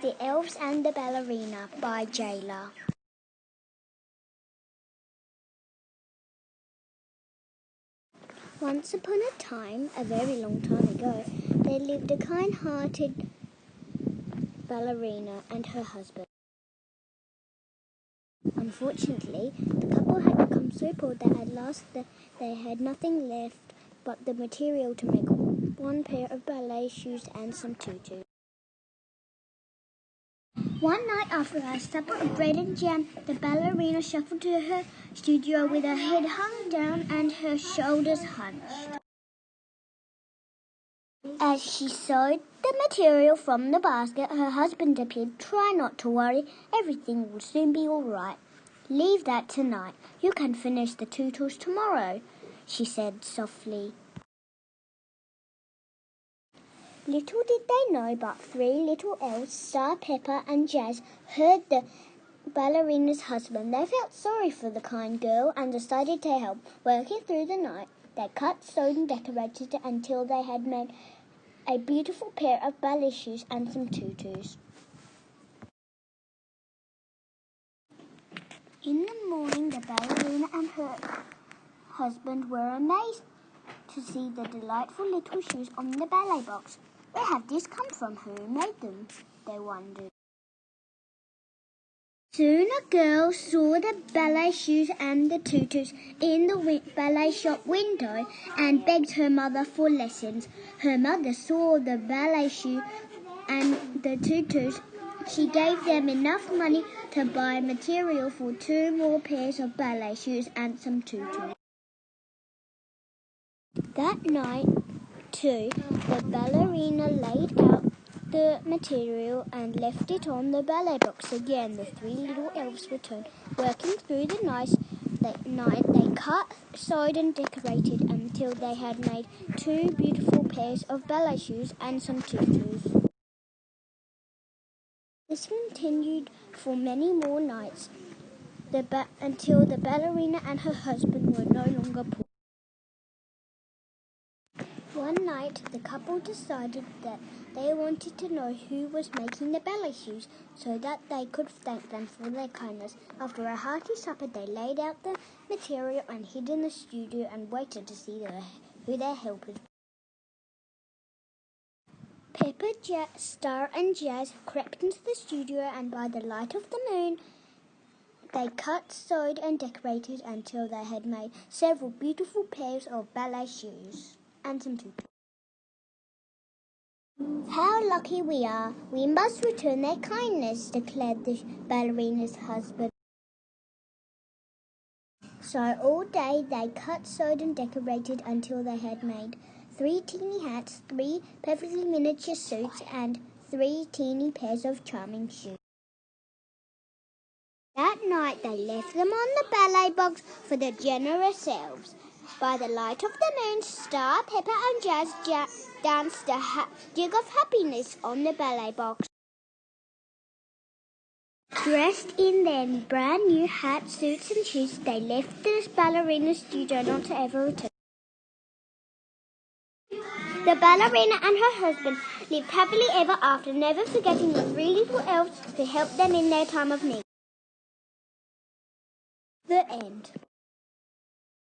The Elves and the Ballerina by Jayla. Once upon a time, a very long time ago, there lived a kind-hearted ballerina and her husband. Unfortunately, the couple had become so poor that at last they had nothing left but the material to make one pair of ballet shoes and some tutus. One night after a supper of bread and jam, the ballerina shuffled to her studio with her head hung down and her shoulders hunched. As she sewed the material from the basket, her husband appeared. "Try not to worry. Everything will soon be all right. Leave that tonight. You can finish the tutus tomorrow," she said softly. Little did they know, but three little elves, Star, Pepper, and Jazz, heard the ballerina's husband. They felt sorry for the kind girl and decided to help. Working through the night, they cut, sewed, and decorated until they had made a beautiful pair of ballet shoes and some tutus. In the morning, the ballerina and her husband were amazed to see the delightful little shoes on the ballet box. "Where have these come from? Who made them?" they wondered. Soon a girl saw the ballet shoes and the tutus in the ballet shop window and begged her mother for lessons. Her mother saw the ballet shoe and the tutus. She gave them enough money to buy material for 2 more pairs of ballet shoes and some tutus. That night, too, the ballerina laid out the material and left it on the ballet box. Again, the 3 little elves returned. Working through the night, they cut, sewed, and decorated until they had made 2 beautiful pairs of ballet shoes and some tutus. This continued for many more nights, until the ballerina and her husband were no longer poor. One night, the couple decided that they wanted to know who was making the ballet shoes so that they could thank them for their kindness. After a hearty supper, they laid out the material and hid in the studio and waited to see who their helpers were. Pepper, Star, and Jazz crept into the studio, and by the light of the moon, they cut, sewed, and decorated until they had made several beautiful pairs of ballet shoes and some tutus. "How lucky we are! We must return their kindness," declared the ballerina's husband. So all day they cut, sewed, and decorated until they had made 3 teeny hats, 3 perfectly miniature suits, and 3 teeny pairs of charming shoes. That night they left them on the ballet box for the generous elves. By the light of the moon, Star, Pepper, and Jazz danced a jig of happiness on the ballet box. Dressed in their brand new hats, suits, and shoes, they left the ballerina studio not to ever return. The ballerina and her husband lived happily ever after, never forgetting the 3 little elves who helped them in their time of need. The end.